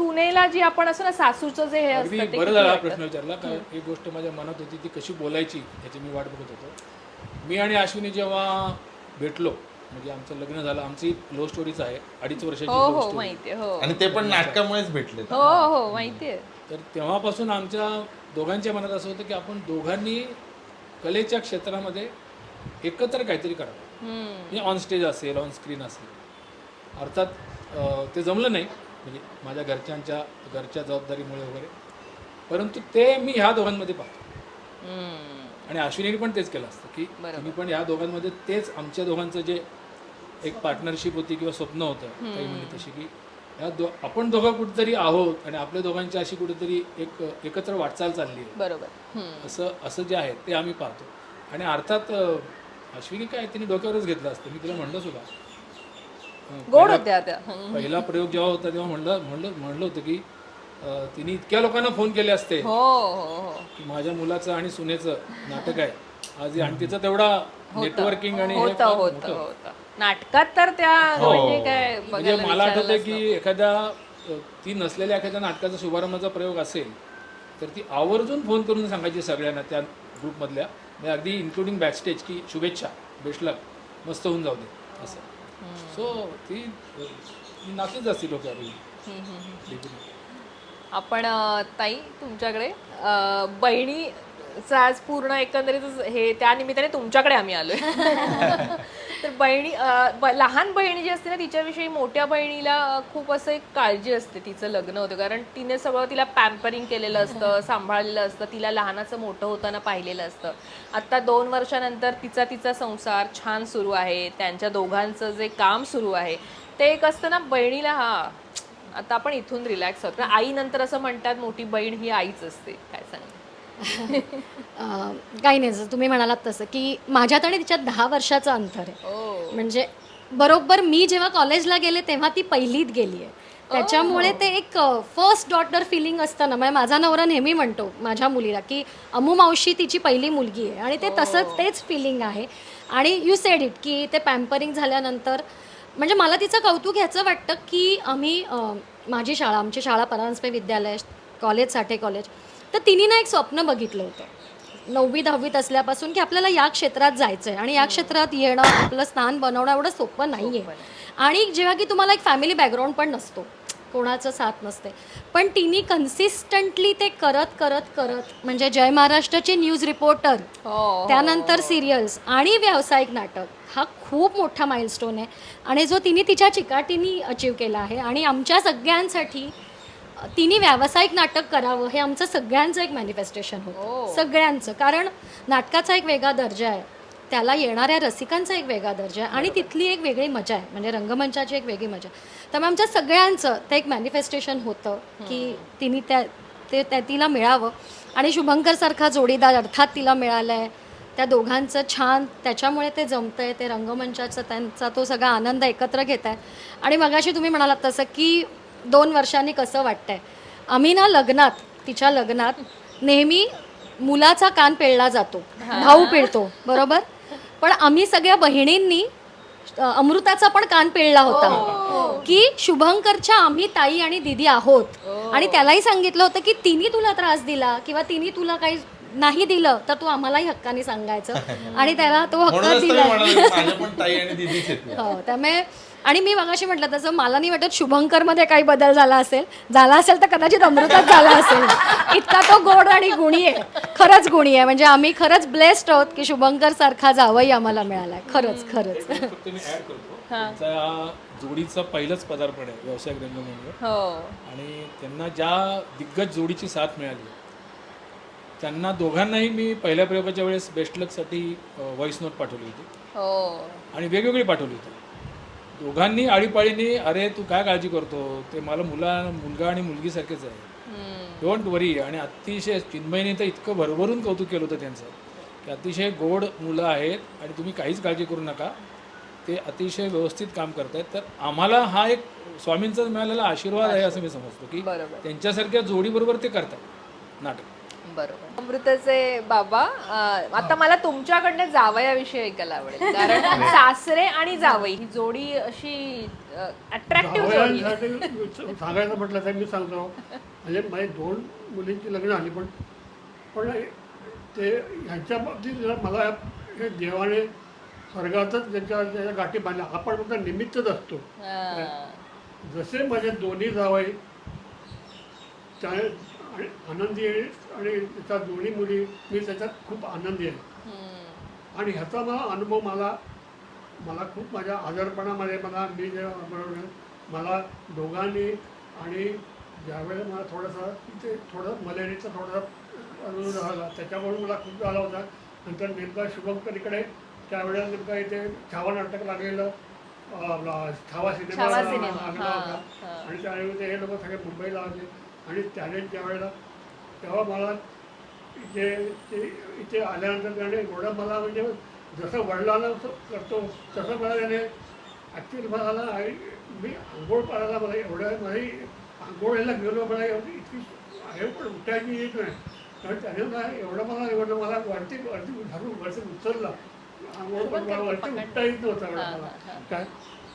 सुनेला जी आपण असं ना सासूचं जे हे अगदी असतं ते बरं किती झाला हा वाटतं? प्रश्न विचारला. कारण एक गोष्ट माझ्या मनात होती ती कशी बोलायची याची मी वाट बघत होतो. मी आणि अश्विनी जेव्हा भेटलो, म्हणजे आमचं लग्न झालं, आमची लव्ह स्टोरीच आहे, 2.5 वर्षाची हो लव्ह हो स्टोरी. माहितीये. हो आणि ते पण नाटकामुळेच भेटले. हो हो माहितीये. तर तेव्हापासून आमच्या दोघांच्या मनात असं होतं की आपण दोघांनी कलेच्या क्षेत्रामध्ये एकत्र काहीतरी करावं. म्हणजे ऑन स्टेज असेल, ऑन स्क्रीन असेल. अर्थात ते जमलं नाही, म्हणजे माझ्या घरच्या जबाबदारीमुळे वगैरे. परंतु ते मी ह्या दोघांमध्ये पाहतो. आणि अश्विनीने पण तेच केलं असतं की तुम्ही पण ह्या दोघांमध्ये तेच आमच्या दोघांचं जे एक पार्टनरशिप होती किंवा स्वप्न होतं काही म्हणजे तशी की आपण दोघं कुठेतरी आहोत आणि आपल्या दोघांची अशी कुठेतरी एकत्र वाटचाल चालली आहे. बरोबर. असं जे आहे ते आम्ही पाहतो. आणि अर्थात अश्विनी काय तिने डोक्यावरच घेतलं असतं. मी तिला म्हणलं सुद्धा गोड होत्या त्या. पहिला प्रयोग जेव्हा होता तेव्हा म्हणलं होतं की तिने इतक्या लोकांना फोन केले असते हो हो हो की माझ्या मुलाचं आणि सुनेचं नाटक आहे आज, आणि तिचं तेवढा नेटवर्किंग आणि हे होतं फार होतं मोठं. होतं नाटकात तर त्या म्हणजे काय म्हणजे बघायला मला आठवतंय विचारायलाच की एखाद्या ती नसलेल्या एखाद्या नाटकाचा शुभारंभाचा प्रयोग असेल तर ती आवर्जून फोन करून सांगायची सगळ्यांना त्या ग्रुपमधल्या, म्हणजे अगदी इन्क्लुडिंग बॅकस्टेज, की शुभेच्छा, बेस्ट लक, मस्त होऊन जाऊ दे असं. सो ती नाचलीच असती लोक आपण ताई तुमच्याकडे बहिणीचं आज पूर्ण एकंदरीत हे त्या निमित्ताने तुमच्याकडे आम्ही आलोय. तर बहिणी लहान बहिणी जी असते ना तिच्याविषयी मोठ्या बहिणीला खूप असं एक काळजी असते. तिचं लग्न होतं कारण तिने सगळं तिला पॅम्परिंग केलेलं असतं, सांभाळलेलं असतं, तिला लहानाचं मोठं होताना पाहिलेलं असतं. आत्ता 2 वर्षानंतर तिचा संसार छान सुरू आहे, त्यांच्या दोघांचं जे काम सुरू आहे ते एक असतं ना बहिणीला, आता आपण इथून रिलॅक्स आहोत. आई नंतर असं म्हणतात मोठी बहीण ही आईच असते. काय सांग? काही नाही, जसं तुम्ही म्हणालात तसं की माझ्यात आणि तिच्यात 10 वर्षाचं अंतर आहे. म्हणजे बरोबर मी जेव्हा कॉलेजला गेले तेव्हा ती पहिलीत गेली आहे. त्याच्यामुळे ते एक फर्स्ट डॉटर फिलिंग असतं ना. म्हणजे माझा नवरा नेहमी म्हणतो माझ्या मुलीला की अमू मावशी तिची पहिली मुलगी आहे, आणि ते तसंच तेच फिलिंग आहे. आणि यू सेड इट की ते पॅम्परिंग झाल्यानंतर म्हणजे मला तिचं कौतुक ह्याचं वाटतं की आम्ही आमची शाळा परांजपे विद्यालय, कॉलेज, साठे कॉलेज, तर तिने ना एक स्वप्न बघितलं होतं 9वी 10वीत असल्यापासून की आपल्याला या क्षेत्रात जायचं आहे आणि या क्षेत्रात येणं, आपलं स्थान बनवणं एवढं सोपं नाही आहे. आणि जेव्हा की तुम्हाला एक फॅमिली बॅकग्राऊंड पण नसतो, कोणाचं साथ नसते, पण तिने कन्सिस्टंटली ते करत म्हणजे जय महाराष्ट्राचे न्यूज रिपोर्टर, त्यानंतर सिरियल्स आणि व्यावसायिक नाटक, हा खूप मोठा माइलस्टोन आहे आणि जो तिने तिच्या चिकाटीने अचीव केला आहे. आणि आमच्या सगळ्यांसाठी तिने व्यावसायिक नाटक करावं हे आमचं सगळ्यांचं एक मॅनिफेस्टेशन होतं, सगळ्यांचं. कारण नाटकाचा एक वेगळा दर्जा आहे, त्याला येणाऱ्या रसिकांचा एक वेगळा दर्जा आहे आणि तिथली एक वेगळी मजा आहे, म्हणजे रंगमंचाची एक वेगळी मजा. त्यामुळे आमच्या सगळ्यांचं ते एक मॅनिफेस्टेशन होतं की तिने तिला मिळावं. आणि शुभंकरसारखा जोडीदार अर्थात तिला मिळाला आहे. त्या दोघांचं छान, त्याच्यामुळे ते जमतं आहे, ते रंगमंचाचा त्यांचा तो सगळा आनंद एकत्र घेत आहे. आणि मगाशी तुम्ही म्हणालात तसं की 2 वर्षांनी कसं वाटतंय, आम्ही ना तिच्या लग्नात नेहमी मुलाचा कान पिळला जातो, भाऊ पिळतो बरोबर, पण आम्ही सगळ्या बहिणींनी अमृताचा पण कान पिळला होता की शुभंकरच्या आम्ही ताई आणि दिदी आहोत. आणि त्यालाही सांगितलं होतं की तिने तुला त्रास दिला किंवा तिने तुला काही नाही दिलं तर तू आम्हालाही हक्काने सांगायचं, आणि त्याला तो हक्क दिला. हो, त्यामुळे आणि मी मगाशी म्हटलं तसं मला नाही वाटत शुभंकरमध्ये काही बदल झाला असेल तर कदाचित अमृतात झाला असेल. इतका तो गोड आणि गुणी आहे, खरंच गुणी आहे. म्हणजे आम्ही खरंच ब्लेस्ड आहोत की शुभंकर सारखा जावई आम्हाला मिळाला आहे. खरंच फक्त मी ऍड करतो, त्यांचा जोडीचं पहिलंच पदार्पण आहे व्यावसायिक रंगमंच. आणि त्यांना ज्या दिग्गज जोडीची साथ मिळाली, त्यांना दोघांनाही मी पहिल्या प्रयोगाच्या वेळेस बेस्ट लकसाठी व्हॉइस नोट पाठवली होती आणि वेगवेगळी पाठवली होती. दोघांनी आळीपाळीने, अरे तू काय काळजी करतो, ते मला मुलगा आणि मुलगीसारखेच आहे, डोंट वरी. आणि अतिशय चिन्मयीने तर इतकं भरभरून कौतुक केलं होतं त्यांचं की अतिशय गोड मुलं आहेत आणि तुम्ही काहीच काळजी करू नका, ते अतिशय व्यवस्थित काम करतायत. तर आम्हाला हा एक स्वामींचा मिळालेला आशीर्वाद आहे असं मी समजतो की त्यांच्यासारख्या जोडीबरोबर ते करतात नाटक. बरोबर. अमृताचे बाबा, आता मला तुमच्याकडनं जावयाविषयी ऐकायला आवडेल, कारण सासरे आणि जावई ही जोडी अशी अट्रॅक्टिव्ह जोडी आहे. जावयासाठी सांगायचं म्हटलं तर मी सांगतो, म्हणजे माझी 2 मुलींची लग्न झाली, पण ते ह्यांच्या बाबतीत जरा मला हे देवाने स्वर्गातच त्याच्या गाठी बांधल्या. आपण फक्त निमित्तच असतो. जसे माझे दोन्ही जावई त्या आणि आनंदी आहे आणि त्याच्या दोन्ही मुली, मी त्याच्यात खूप आनंदी आहे. आणि ह्याचा अनुभव मला खूप माझ्या आजारपणामध्ये मी जेव्हा बरोबर मला दोघांनी, आणि ज्यावेळेला मला थोडं मलेरियाचा थोडासा अनुभव झाला, त्याच्यामुळे मला खूप झाला होता. नंतर नेमका शुभंकरीकडे त्यावेळेला नेमका इथे छावा नाटक लागलेलं, छावा सिनेमा लागला होता, आणि त्यावेळी ते हे लोक सगळे मुंबईला आले. आणि त्याने त्यावेळेला तेव्हा मला इथे आल्यानंतर त्याने एवढं मला, म्हणजे जसं वडिलांना करतो तसं मला त्याने ॲक्च्युअली मला मी आंघोळ करायला मला मलाही आंघोळीला गेलो, मला इतकी आहे पण उठायची येत नाही. कारण त्याने मला वरती उचलला. आंघोळ पण मला वरती उठता येत नव्हता मला. काय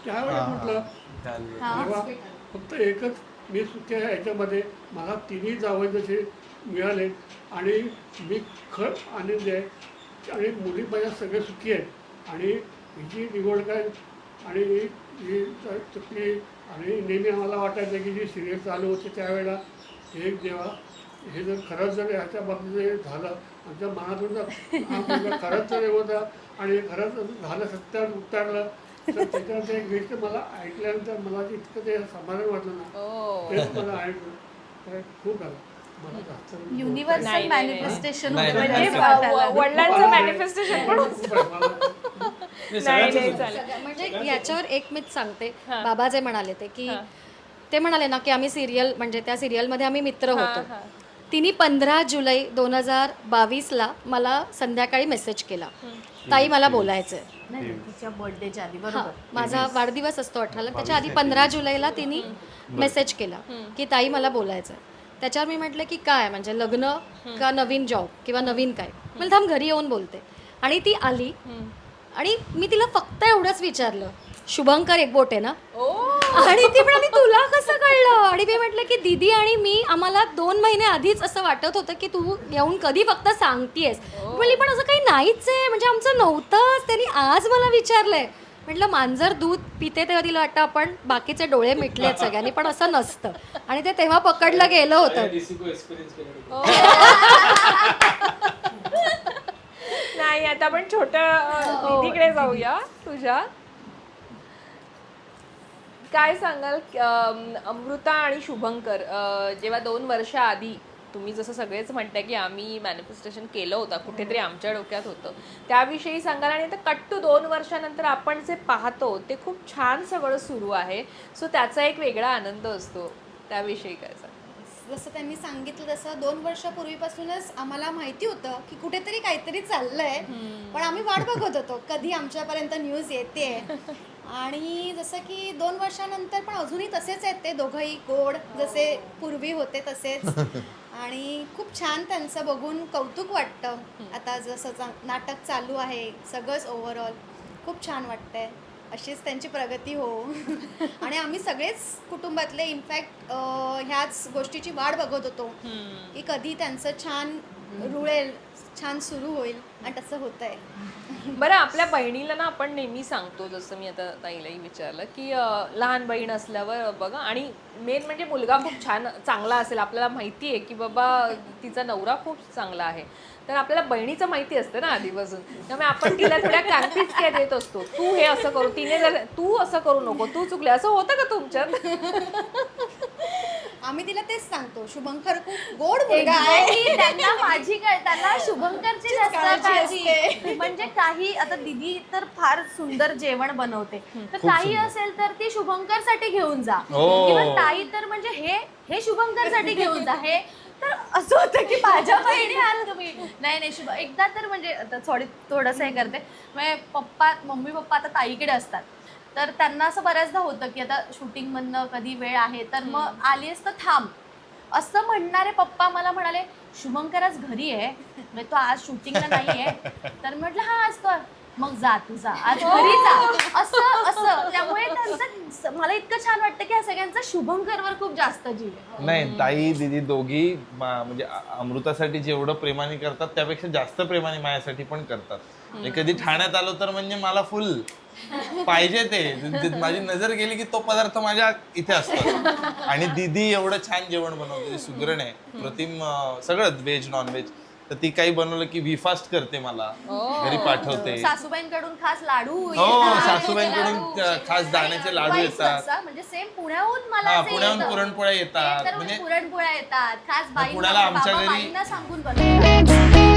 त्यावेळेस म्हटलं तेव्हा फक्त एकच मी सुखी आहे ह्याच्यामध्ये, मला तिन्ही जावई जसे मिळाले आणि मी खरंच आनंदी आहे. आणि मुली माझ्या सगळे सुखी आहेत. आणि हिची निवड काय आणि ही चुकली. आणि नेहमी आम्हाला वाटायचं की जी सिरियल चालू होते त्यावेळेला एक देवा, हे जर खरंच जर ह्याच्या बाबतीत झालं, आमच्या मनातून जर खरंच जर होतं आणि खरंच झालं, सत्यावर उतरलं, तर त्याच्यानंतर एक गोष्ट मला ऐकल्यानंतर मला इतकं ते समाधान वाटलं ना, तेच मला ऐकलं खूप आलं. युनिव्हर्सल मॅनिफेस्टेशन म्हणजे वडिलांचं मॅनिफेस्टेशन पण म्हणजे याच्यावर एक मीच सांगते. बाबा जे म्हणाले ते म्हणाले ना की आम्ही सिरियल, म्हणजे त्या सिरियलमध्ये आम्ही मित्र होतो. तिने 15 जुलै 2022ला मला संध्याकाळी मेसेज केला, ताई मला बोलायचं आहे. तिच्या बर्थडेच्या आधी, बरोबर. माझा वाढदिवस असतो 18ला, त्याच्या आधी 15 जुलैला तिने मेसेज केला की ताई मला बोलायचं आहे. त्याच्यावर मी म्हटलं की काय, म्हणजे लग्न का नवीन जॉब किंवा नवीन काय. मला थांब घरी येऊन बोलते. आणि ती आली आणि मी तिला फक्त एवढंच विचारलं, शुभंकर एकबोटे ना? आणि ती म्हणाली तुला कसं कळलं? आणि मी म्हटलं की दीदी आणि मी, आम्हाला 2 महिने आधीच असं वाटत होतं की तू येऊन कधी फक्त सांगतेस. म्हणली पण असं काही नाहीच आहे, म्हणजे आमचं नव्हतंच, त्यांनी आज मला विचारलंय. म्हटलं मांजर दूध पिते तेव्हा तिला वाटतं आपण बाकीचे डोळे मिटलेत सगळ्यांनी, पण असं नसतं. आणि ते तेव्हा पकडलं गेलं होतं. नाही, आता आपण छोट्या दीदीकडे जाऊया. तुझ्या काय सांगाल, अमृता आणि शुभंकर जेव्हा 2 वर्ष आधी तुम्ही जसं सगळेच म्हणताय की आम्ही मॅनिफेस्टेशन केलं होतं, कुठेतरी आमच्या डोक्यात होतं, त्याविषयी सांगाल. आणि आता कट टू 2 वर्षानंतर आपण जे पाहतो ते खूप छान सगळं सुरू आहे, सो त्याचा एक वेगळा आनंद असतो, त्याविषयी काय सांगाल? जसं त्यांनी सांगितलं तसं 2 वर्षापूर्वीपासूनच आम्हाला माहिती होतं की कुठेतरी काहीतरी चाललंय, पण आम्ही वाट बघत होतो कधी आमच्यापर्यंत न्यूज येते. आणि जसं की 2 वर्षानंतर पण अजूनही तसेच आहेत ते दोघंही गोड, जसे पूर्वी होते तसेच. आणि खूप छान त्यांचं बघून कौतुक वाटतं. आता जसं नाटक चालू आहे, सगळंच ओव्हरऑल खूप छान वाटतंय. अशीच त्यांची प्रगती हो. आणि आम्ही सगळेच कुटुंबातले इनफॅक्ट ह्याच गोष्टीची वाट बघत होतो की कधी त्यांचं छान रुळेल, छान सुरू होईल, आणि तसं होतंय. बरं, आपल्या बहिणीला ना आपण नेहमी सांगतो, जसं मी आता ताईलाही विचारलं की लहान बहीण असल्यावर बघा, आणि मेन म्हणजे मुलगा खूप छान चांगला असेल, आपल्याला माहिती आहे की बाबा तिचा नवरा खूप चांगला आहे, तर आपल्याला बहिणीचं माहिती असतं ना आधीपासून, त्यामुळे आपण तिला थोड्या कानपिचक्या देत असतो. तू हे असं करू, तिने जर तू असं करू नको, तू चुकले, असं होतं का तुमच्यात? आम्ही तिला तेच सांगतो, शुभंकर खूप गोड मुलगा आहे. त्यांना शुभंकरची जास्त काळजी. म्हणजे काही आता दीदी तर फार सुंदर जेवण बनवते, तर काही असेल तर ती शुभंकरसाठी घेऊन जा, किंवा ताई तर म्हणजे हे शुभंकरसाठी घेऊन जा. हे तर असं होतं की माझ्या बहिणी आलं तुम्ही नाही एकदा तर म्हणजे आता थोडंसं हे करते, म्हणजे मम्मी पप्पा आता ताईकडे असतात, तर त्यांना असं बऱ्याचदा होतं की आता शूटिंगमधनं कधी वेळ आहे तर मग आलीस तर थांब, असं म्हणणारे पप्पा मला म्हणाले शुभंकर आज घरी आहे म्हणजे तो आज शूटिंगला नाहीये तर म्हटलं हा आज तर मग जा तू जा आज घरी जा असं असं त्यामुळे त्यांचं मला इतकं छान वाटतं की ह्या सगळ्यांचा शुभंकरवर खूप जास्त जीव आहे. नाही ताई दीदी दोघी म्हणजे अमृतासाठी जेवढं प्रेमाने करतात त्यापेक्षा जास्त प्रेमाने माझ्यासाठी पण करतात. म्हणजे कधी ठाण्यात आलो तर म्हणजे मला फुल पाहिजे ते माझी नजर गेली की तो पदार्थ माझ्या इथे असतो. आणि दीदी एवढं छान जेवण बनवते, सुगरण आहे, प्रतिम, सगळं व्हेज नॉन व्हेज. तर ती काही बनवलं की व्हीफास्ट करते, मला घरी पाठवते. सासूबाईंकडून खास लाडू हो, येतात. सासूबाईंकडून खास दाण्याचे लाडू Vice येतात. versa. म्हणजे सेम पुण्याहून मला हा, जे पुण्याहून येतं, पुरणपोळ्या येतात. ते तर म्हणजे पुरणपोळ्या येतात खास बाई पुण्याला आमच्या घरी- बाईंना सांगून बनवतात.